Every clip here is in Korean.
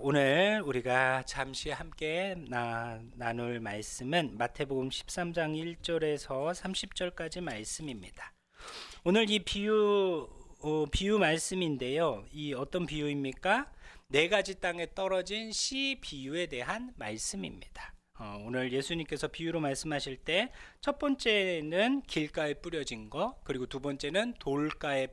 오늘 우리가 잠시 함께 나눌 말씀은 마태복음 13장 1절에서 30절까지 말씀입니다. 오늘 이 비유 말씀인데요. 이 어떤 비유입니까? 네 가지 땅에 떨어진 씨 비유에 대한 말씀입니다. 오늘 예수님께서 비유로 말씀하실 때 첫 번째는 길가에 뿌려진 거, 그리고 두 번째는 돌밭에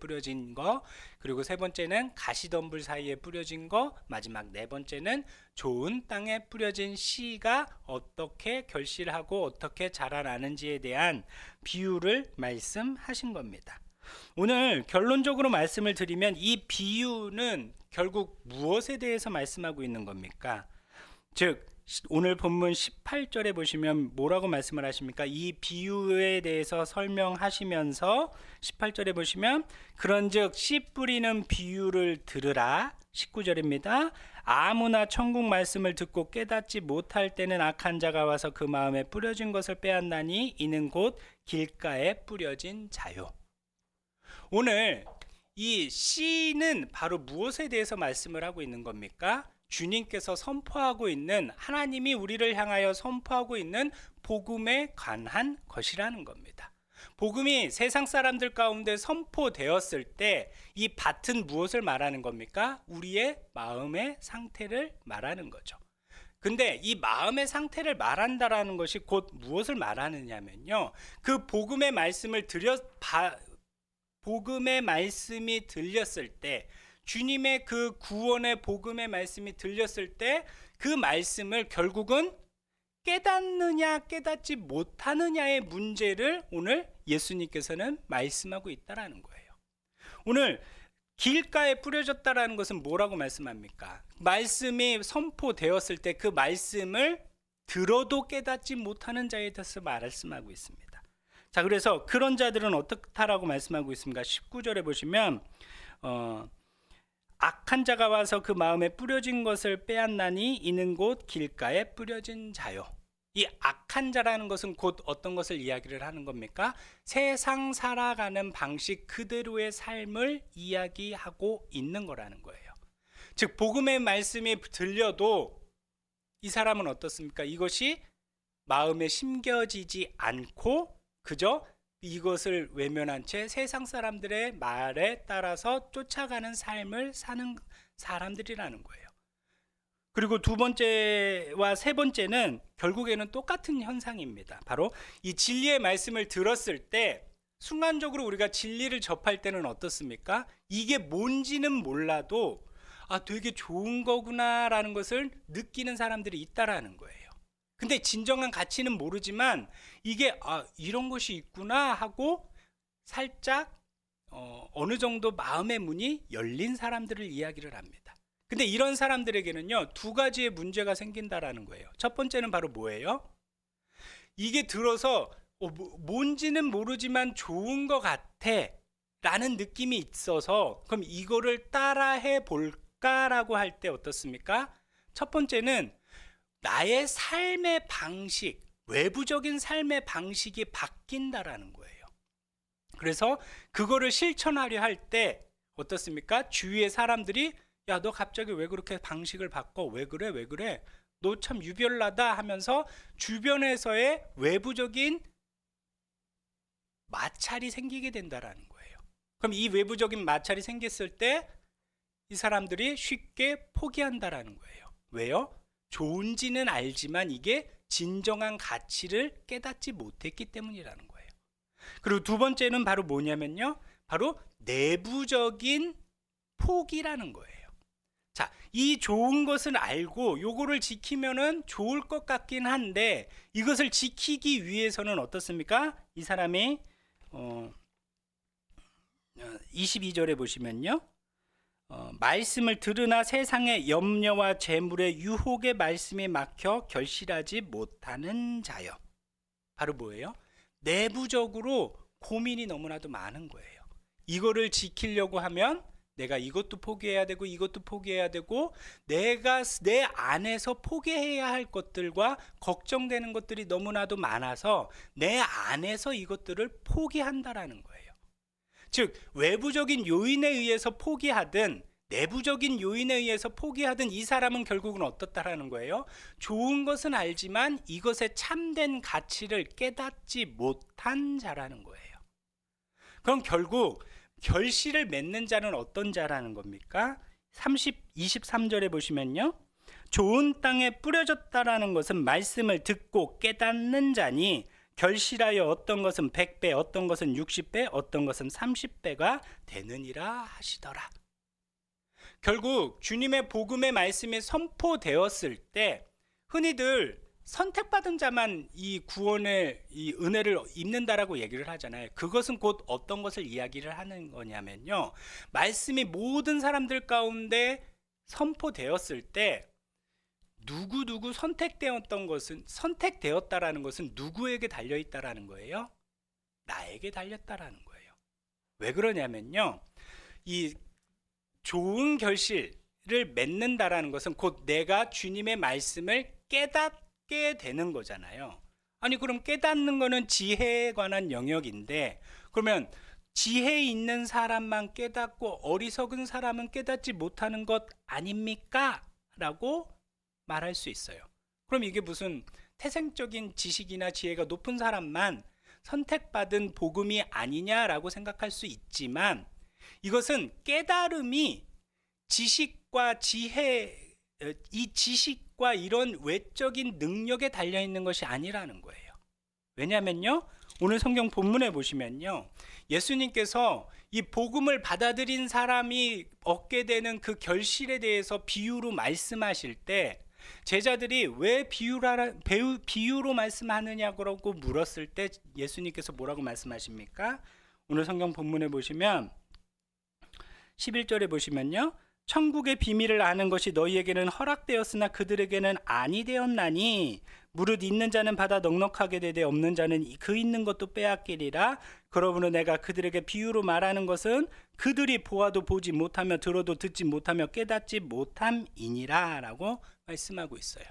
뿌려진 거, 그리고 세 번째는 가시덤불 사이에 뿌려진 거, 마지막 네 번째는 좋은 땅에 뿌려진 씨가 어떻게 결실하고 어떻게 자라나는지에 대한 비유를 말씀하신 겁니다. 오늘 결론적으로 말씀을 드리면 이 비유는 결국 무엇에 대해서 말씀하고 있는 겁니까? 즉 오늘 본문 18절에 보시면 뭐라고 말씀을 하십니까? 이 비유에 대해서 설명하시면서 18절에 보시면 그런즉 씨 뿌리는 비유를 들으라. 19절입니다. 아무나 천국 말씀을 듣고 깨닫지 못할 때는 악한 자가 와서 그 마음에 뿌려진 것을 빼앗나니 이는 곧 길가에 뿌려진 자요. 오늘 이 씨는 바로 무엇에 대해서 말씀을 하고 있는 겁니까? 주님께서 선포하고 있는, 하나님이 우리를 향하여 선포하고 있는 복음에 관한 것이라는 겁니다. 복음이 세상 사람들 가운데 선포되었을 때 이 밭은 무엇을 말하는 겁니까? 우리의 마음의 상태를 말하는 거죠. 근데 이 마음의 상태를 말한다라는 것이 곧 무엇을 말하느냐면요, 그 복음의 말씀이 들렸을 때, 주님의 그 구원의 복음의 말씀이 들렸을 때 그 말씀을 결국은 깨닫느냐 깨닫지 못하느냐의 문제를 오늘 예수님께서는 말씀하고 있다라는 거예요. 오늘 길가에 뿌려졌다라는 것은 뭐라고 말씀합니까? 말씀이 선포되었을 때 그 말씀을 들어도 깨닫지 못하는 자에 대해서 말씀하고 있습니다. 자, 그래서 그런 자들은 어떻다라고 말씀하고 있습니까? 19절에 보시면 악한 자가 와서 그 마음에 뿌려진 것을 빼앗나니 이는 곧 길가에 뿌려진 자요. 이 악한 자라는 것은 곧 어떤 것을 이야기를 하는 겁니까? 세상 살아가는 방식 그대로의 삶을 이야기하고 있는 거라는 거예요. 즉 복음의 말씀이 들려도 이 사람은 어떻습니까? 이것이 마음에 심겨지지 않고 그저 이것을 외면한 채 세상 사람들의 말에 따라서 쫓아가는 삶을 사는 사람들이라는 거예요. 그리고 두 번째와 세 번째는 결국에는 똑같은 현상입니다. 바로 이 진리의 말씀을 들었을 때 순간적으로 우리가 진리를 접할 때는 어떻습니까? 이게 뭔지는 몰라도 되게 좋은 거구나라는 것을 느끼는 사람들이 있다라는 거예요. 근데 진정한 가치는 모르지만 이게 이런 것이 있구나 하고 살짝 어느 정도 마음의 문이 열린 사람들을 이야기를 합니다. 근데 이런 사람들에게는요, 두 가지의 문제가 생긴다라는 거예요. 첫 번째는 바로 뭐예요? 이게 들어서 뭔지는 모르지만 좋은 것 같아 라는 느낌이 있어서 그럼 이거를 따라해 볼까라고 할 때 어떻습니까? 첫 번째는 나의 삶의 방식, 외부적인 삶의 방식이 바뀐다라는 거예요. 그래서 그거를 실천하려 할 때 어떻습니까? 주위의 사람들이 야, 너 갑자기 왜 그렇게 방식을 바꿔? 왜 그래? 너 참 유별나다 하면서 주변에서의 외부적인 마찰이 생기게 된다라는 거예요. 그럼 이 외부적인 마찰이 생겼을 때 이 사람들이 쉽게 포기한다라는 거예요. 왜요? 좋은지는 알지만 이게 진정한 가치를 깨닫지 못했기 때문이라는 거예요. 그리고 두 번째는 바로 뭐냐면요, 바로 내부적인 포기라는 거예요. 자, 이 좋은 것은 알고 요거를 지키면은 좋을 것 같긴 한데 이것을 지키기 위해서는 어떻습니까? 이 사람이 22절에 보시면요, 말씀을 들으나 세상의 염려와 재물의 유혹의 말씀에 막혀 결실하지 못하는 자요. 바로 뭐예요? 내부적으로 고민이 너무나도 많은 거예요. 이거를 지키려고 하면 내가 이것도 포기해야 되고 이것도 포기해야 되고 내가 내 안에서 포기해야 할 것들과 걱정되는 것들이 너무나도 많아서 내 안에서 이것들을 포기한다라는 거예요. 즉 외부적인 요인에 의해서 포기하든 내부적인 요인에 의해서 포기하던 이 사람은 결국은 어떻다라는 거예요? 좋은 것은 알지만 이것의 참된 가치를 깨닫지 못한 자라는 거예요. 그럼 결국 결실을 맺는 자는 어떤 자라는 겁니까? 23절에 보시면요. 좋은 땅에 뿌려졌다라는 것은 말씀을 듣고 깨닫는 자니 결실하여 어떤 것은 100배, 어떤 것은 60배, 어떤 것은 30배가 되느니라 하시더라. 결국 주님의 복음의 말씀이 선포되었을 때 흔히들 선택받은 자만 이 구원의 이 은혜를 입는다라고 얘기를 하잖아요. 그것은 곧 어떤 것을 이야기를 하는 거냐면요. 말씀이 모든 사람들 가운데 선포되었을 때 누구 선택되었다라는 것은 누구에게 달려있다라는 거예요? 나에게 달렸다라는 거예요. 왜 그러냐면요. 이 좋은 결실을 맺는다라는 것은 곧 내가 주님의 말씀을 깨닫게 되는 거잖아요. 아니 그럼 깨닫는 거는 지혜에 관한 영역인데 그러면 지혜 있는 사람만 깨닫고 어리석은 사람은 깨닫지 못하는 것 아닙니까? 라고 말할 수 있어요. 그럼 이게 무슨 태생적인 지식이나 지혜가 높은 사람만 선택받은 복음이 아니냐라고 생각할 수 있지만 이것은 깨달음이 지식과 지혜, 이 지식과 이런 외적인 능력에 달려있는 것이 아니라는 거예요. 왜냐면요 오늘 성경 본문에 보시면요 예수님께서 이 복음을 받아들인 사람이 얻게 되는 그 결실에 대해서 비유로 말씀하실 때 제자들이 왜 비유로 말씀하느냐고 물었을 때 예수님께서 뭐라고 말씀하십니까? 오늘 성경 본문에 보시면 11절에 보시면요 천국의 비밀을 아는 것이 너희에게는 허락되었으나 그들에게는 아니 되었나니 무릇 있는 자는 받아 넉넉하게 되되 없는 자는 그 있는 것도 빼앗기리라. 그러므로 내가 그들에게 비유로 말하는 것은 그들이 보아도 보지 못하며 들어도 듣지 못하며 깨닫지 못함이니라 라고 말씀하고 있어요.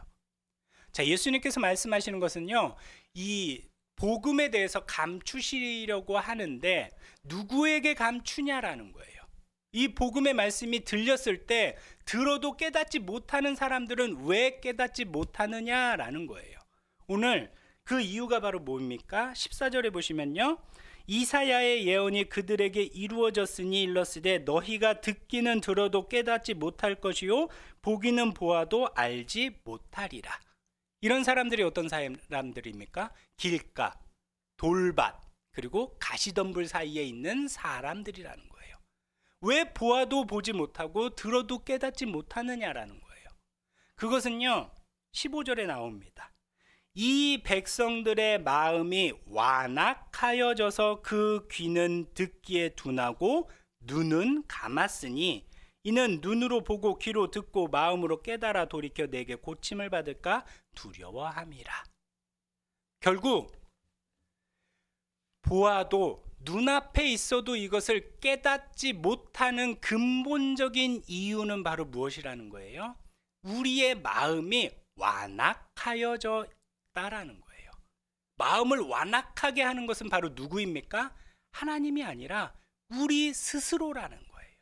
자, 예수님께서 말씀하시는 것은요 이 복음에 대해서 감추시려고 하는데 누구에게 감추냐라는 거예요. 이 복음의 말씀이 들렸을 때 들어도 깨닫지 못하는 사람들은 왜 깨닫지 못하느냐라는 거예요. 오늘 그 이유가 바로 뭡니까? 14절에 보시면요 이사야의 예언이 그들에게 이루어졌으니 일렀으되 너희가 듣기는 들어도 깨닫지 못할 것이요 보기는 보아도 알지 못하리라. 이런 사람들이 어떤 사람들입니까? 길가, 돌밭, 그리고 가시덤불 사이에 있는 사람들이라는 거예요. 왜 보아도 보지 못하고 들어도 깨닫지 못하느냐라는 거예요. 그것은요 15절에 나옵니다. 이 백성들의 마음이 완악하여져서 그 귀는 듣기에 둔하고 눈은 감았으니 이는 눈으로 보고 귀로 듣고 마음으로 깨달아 돌이켜 내게 고침을 받을까 두려워함이라. 결국 보아도 눈앞에 있어도 이것을 깨닫지 못하는 근본적인 이유는 바로 무엇이라는 거예요? 우리의 마음이 완악하여져 있다라는 거예요. 마음을 완악하게 하는 것은 바로 누구입니까? 하나님이 아니라 우리 스스로라는 거예요.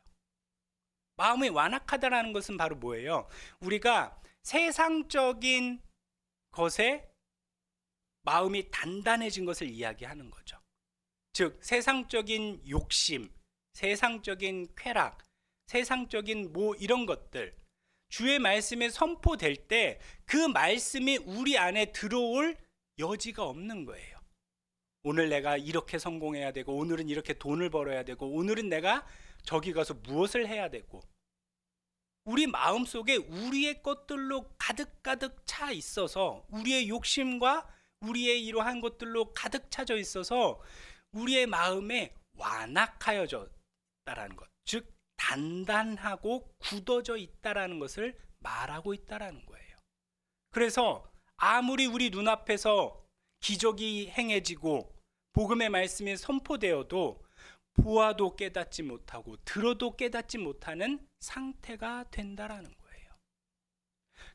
마음이 완악하다라는 것은 바로 뭐예요? 우리가 세상적인 것에 마음이 단단해진 것을 이야기하는 거죠. 즉 세상적인 욕심, 세상적인 쾌락, 세상적인 이런 것들 주의 말씀에 선포될 때 그 말씀이 우리 안에 들어올 여지가 없는 거예요. 오늘 내가 이렇게 성공해야 되고 오늘은 이렇게 돈을 벌어야 되고 오늘은 내가 저기 가서 무엇을 해야 되고 우리 마음속에 우리의 것들로 가득가득 차 있어서 우리의 욕심과 우리의 이러한 것들로 가득 차져 있어서 우리의 마음에 완악하여져 있다라는 것, 즉 단단하고 굳어져 있다라는 것을 말하고 있다라는 거예요. 그래서 아무리 우리 눈앞에서 기적이 행해지고 복음의 말씀이 선포되어도 보아도 깨닫지 못하고 들어도 깨닫지 못하는 상태가 된다라는 거예요.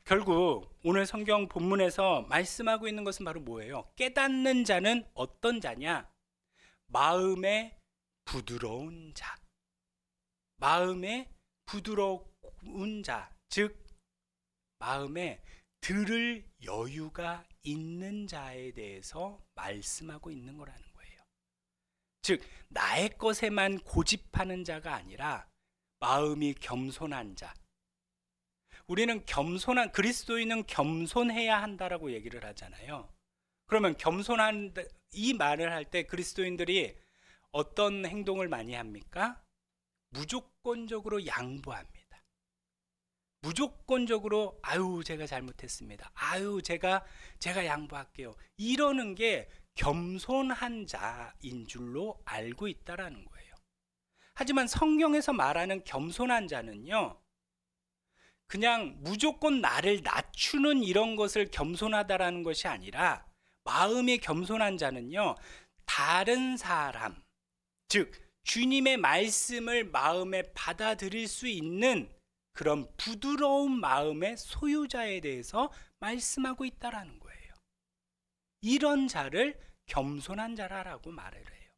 결국 오늘 성경 본문에서 말씀하고 있는 것은 바로 뭐예요? 깨닫는 자는 어떤 자냐? 마음에 부드러운 자. 마음에 부드러운 자, 즉 마음에 들을 여유가 있는 자에 대해서 말씀하고 있는 거라는 거예요. 즉 나의 것에만 고집하는 자가 아니라 마음이 겸손한 자. 우리는 겸손한, 그리스도인은 겸손해야 한다라고 얘기를 하잖아요. 그러면 겸손한, 이 말을 할 때 그리스도인들이 어떤 행동을 많이 합니까? 무조건적으로 양보합니다. 무조건적으로 아유 제가 잘못했습니다. 아유 제가 양보할게요. 이러는 게 겸손한 자인 줄로 알고 있다라는 거예요. 하지만 성경에서 말하는 겸손한 자는요, 그냥 무조건 나를 낮추는 이런 것을 겸손하다라는 것이 아니라, 마음이 겸손한 자는요, 다른 사람, 즉 주님의 말씀을 마음에 받아들일 수 있는 그런 부드러운 마음의 소유자에 대해서 말씀하고 있다라는 거예요. 이런 자를 겸손한 자라고 말을 해요.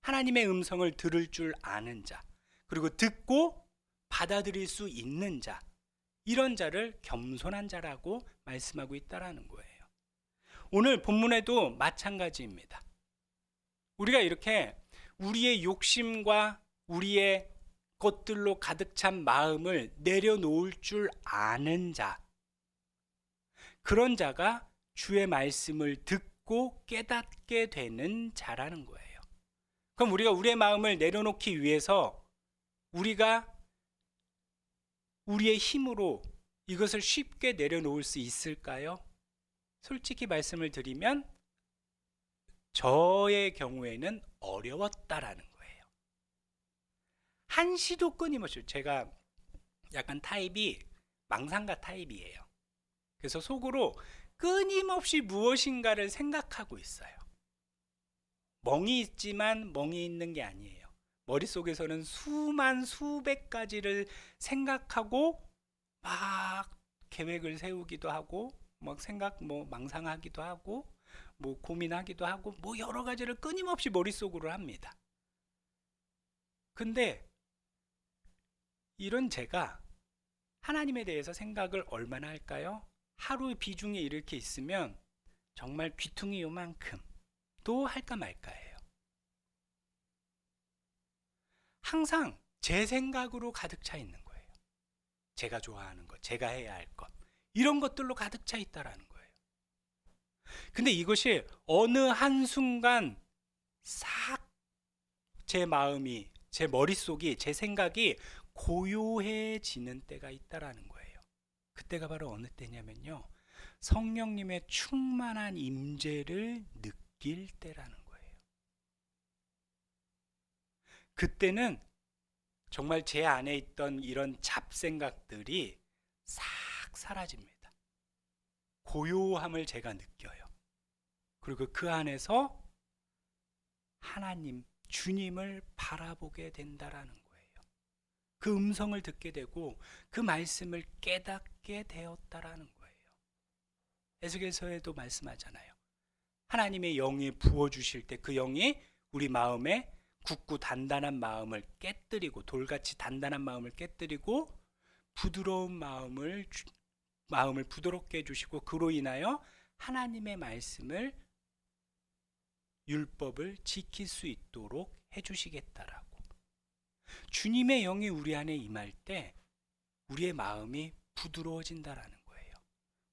하나님의 음성을 들을 줄 아는 자, 그리고 듣고 받아들일 수 있는 자, 이런 자를 겸손한 자라고 말씀하고 있다라는 거예요. 오늘 본문에도 마찬가지입니다. 우리가 이렇게 우리의 욕심과 우리의 것들로 가득 찬 마음을 내려놓을 줄 아는 자, 그런 자가 주의 말씀을 듣고 깨닫게 되는 자라는 거예요. 그럼 우리가 우리의 마음을 내려놓기 위해서 우리가 우리의 힘으로 이것을 쉽게 내려놓을 수 있을까요? 솔직히 말씀을 드리면 저의 경우에는 어려웠다라는 거예요. 한시도 끊임없이, 제가 약간 타입이 망상가 타입이에요. 그래서 속으로 끊임없이 무엇인가를 생각하고 있어요. 멍이 있지만 멍이 있는 게 아니에요. 머릿속에서는 수백 가지를 생각하고 막 계획을 세우기도 하고 막 망상하기도 하고 고민하기도 하고 여러 가지를 끊임없이 머릿속으로 합니다. 근데 이런 제가 하나님에 대해서 생각을 얼마나 할까요? 하루 비중에 이렇게 있으면 정말 귀퉁이 요만큼 또 할까 말까예요. 항상 제 생각으로 가득 차 있는 거예요. 제가 좋아하는 것, 제가 해야 할 것, 이런 것들로 가득 차 있다라는 거예요. 근데 이것이 어느 한순간 싹 제 마음이, 제 머릿속이, 제 생각이 고요해지는 때가 있다라는 거예요. 그때가 바로 어느 때냐면요, 성령님의 충만한 임재를 느낄 때라는 거예요. 그때는 정말 제 안에 있던 이런 잡생각들이 싹 사라집니다. 고요함을 제가 느껴요. 그리고 그 안에서 하나님, 주님을 바라보게 된다라는 거예요. 그 음성을 듣게 되고 그 말씀을 깨닫게 되었다라는 거예요. 에스겔서에도 말씀하잖아요. 하나님의 영이 부어주실 때 그 영이 우리 마음에 굳고 단단한 마음을 깨뜨리고, 돌같이 단단한 마음을 깨뜨리고 부드러운 마음을 부드럽게 해주시고, 그로 인하여 하나님의 말씀을, 율법을 지킬 수 있도록 해주시겠다라고. 주님의 영이 우리 안에 임할 때 우리의 마음이 부드러워진다라는 거예요.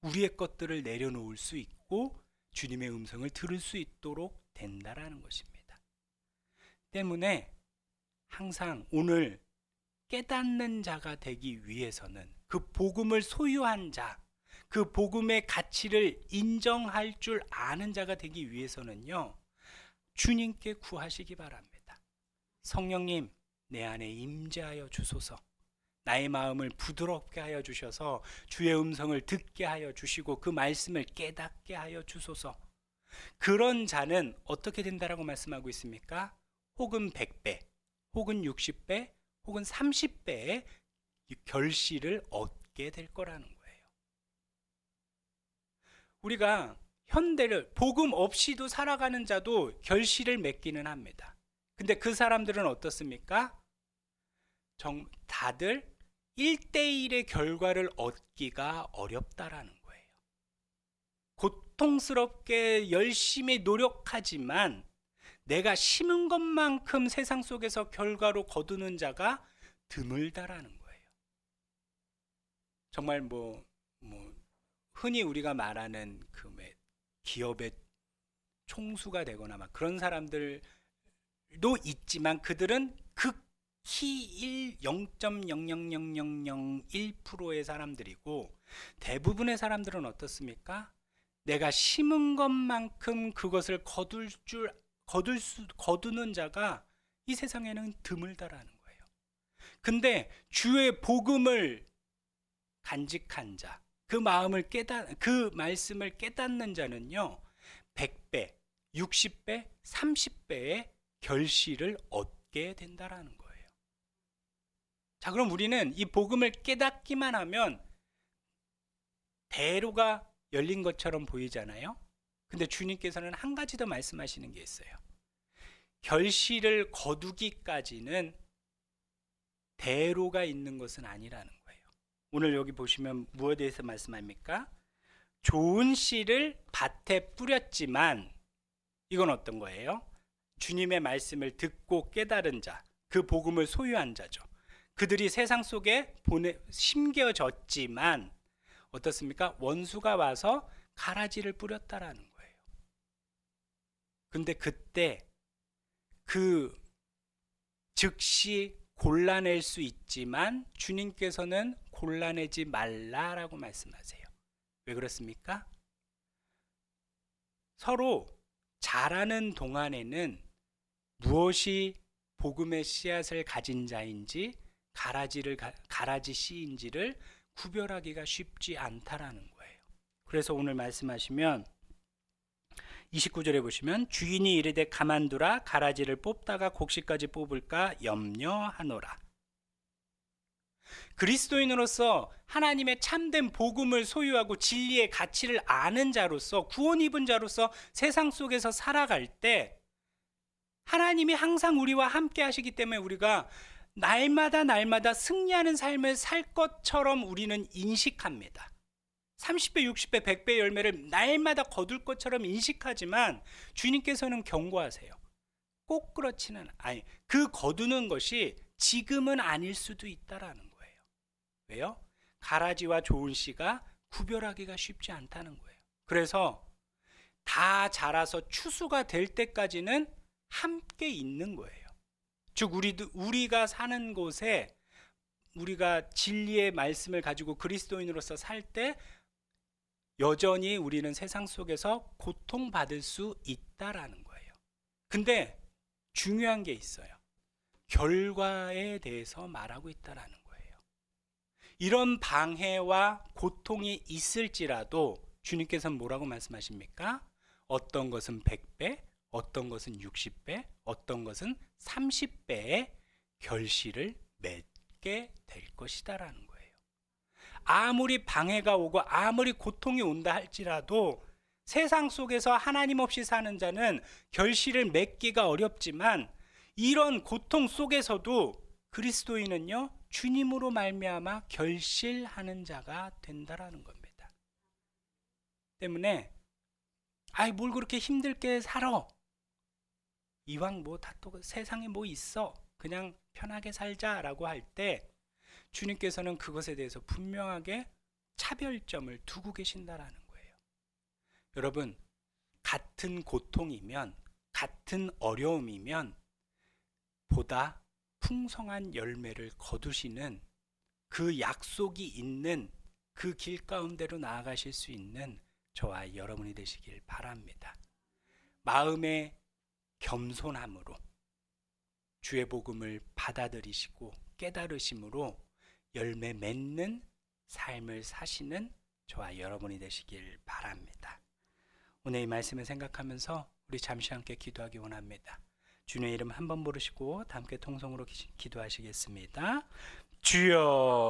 우리의 것들을 내려놓을 수 있고 주님의 음성을 들을 수 있도록 된다라는 것입니다. 때문에 항상 오늘 깨닫는 자가 되기 위해서는, 그 복음을 소유한 자, 그 복음의 가치를 인정할 줄 아는 자가 되기 위해서는요, 주님께 구하시기 바랍니다. 성령님, 내 안에 임재하여 주소서. 나의 마음을 부드럽게 하여 주셔서 주의 음성을 듣게 하여 주시고 그 말씀을 깨닫게 하여 주소서. 그런 자는 어떻게 된다라고 말씀하고 있습니까? 혹은 100배, 혹은 60배, 혹은 30배의 결실을 얻게 될 거라는 거예요. 우리가 현대를 복음 없이도 살아가는 자도 결실을 맺기는 합니다. 근데 그 사람들은 어떻습니까? 다들 1대1의 결과를 얻기가 어렵다라는 거예요. 고통스럽게 열심히 노력하지만 내가 심은 것만큼 세상 속에서 결과로 거두는 자가 드물다라는 거예요. 정말 흔히 우리가 말하는 기업의 총수가 되거나 막 그런 사람들도 있지만 그들은 극히 0.0000001%의 사람들이고 대부분의 사람들은 어떻습니까? 내가 심은 것만큼 그것을 거두는 자가 이 세상에는 드물다라는 거예요. 근데 주의 복음을 간직한 자, 그 말씀을 깨닫는 자는요, 100배, 60배, 30배의 결실을 얻게 된다라는 거예요. 자, 그럼 우리는 이 복음을 깨닫기만 하면 대로가 열린 것처럼 보이잖아요. 근데 주님께서는 한 가지 더 말씀하시는 게 있어요. 결실을 거두기까지는 대로가 있는 것은 아니라는 거예요. 오늘 여기 보시면 무엇에 대해서 말씀합니까? 좋은 씨를 밭에 뿌렸지만 이건 어떤 거예요? 주님의 말씀을 듣고 깨달은 자, 그 복음을 소유한 자죠. 그들이 세상 속에 심겨졌지만 어떻습니까? 원수가 와서 가라지를 뿌렸다라는 거예요. 근데 그때 즉시 골라낼 수 있지만 주님께서는 골라내지 말라라고 말씀하세요. 왜 그렇습니까? 서로 자라는 동안에는 무엇이 복음의 씨앗을 가진 자인지 가라지 씨인지를 구별하기가 쉽지 않다라는 거예요. 그래서 오늘 말씀하시면 29절에 보시면 주인이 이르되 가만두라 가라지를 뽑다가 곡식까지 뽑을까 염려하노라. 그리스도인으로서 하나님의 참된 복음을 소유하고 진리의 가치를 아는 자로서 구원 입은 자로서 세상 속에서 살아갈 때 하나님이 항상 우리와 함께 하시기 때문에 우리가 날마다 승리하는 삶을 살 것처럼 우리는 인식합니다. 30배, 60배, 100배 열매를 날마다 거둘 것처럼 인식하지만 주님께서는 경고하세요. 꼭 그렇지는 그 거두는 것이 지금은 아닐 수도 있다라는 거예요. 왜요? 가라지와 좋은 씨가 구별하기가 쉽지 않다는 거예요. 그래서 다 자라서 추수가 될 때까지는 함께 있는 거예요. 즉 우리가 사는 곳에 우리가 진리의 말씀을 가지고 그리스도인으로서 살 때 여전히 우리는 세상 속에서 고통받을 수 있다라는 거예요. 근데 중요한 게 있어요. 결과에 대해서 말하고 있다라는 거예요. 이런 방해와 고통이 있을지라도 주님께서는 뭐라고 말씀하십니까? 어떤 것은 100배, 어떤 것은 60배, 어떤 것은 30배의 결실을 맺게 될 것이다라는 거예요. 아무리 방해가 오고 아무리 고통이 온다 할지라도 세상 속에서 하나님 없이 사는 자는 결실을 맺기가 어렵지만 이런 고통 속에서도 그리스도인은요 주님으로 말미암아 결실하는 자가 된다라는 겁니다. 때문에 뭘 그렇게 힘들게 살아? 이왕 또 세상에 있어? 그냥 편하게 살자라고 할 때 주님께서는 그것에 대해서 분명하게 차별점을 두고 계신다라는 거예요. 여러분, 같은 고통이면, 같은 어려움이면 보다 풍성한 열매를 거두시는 그 약속이 있는 그 길 가운데로 나아가실 수 있는 저와 여러분이 되시길 바랍니다. 마음의 겸손함으로 주의 복음을 받아들이시고 깨달으심으로 열매 맺는 삶을 사시는 저와 여러분이 되시길 바랍니다. 오늘 이 말씀을 생각하면서 우리 잠시 함께 기도하기 원합니다. 주님의 이름 한번 부르시고 다 함께 통성으로 기도하시겠습니다. 주여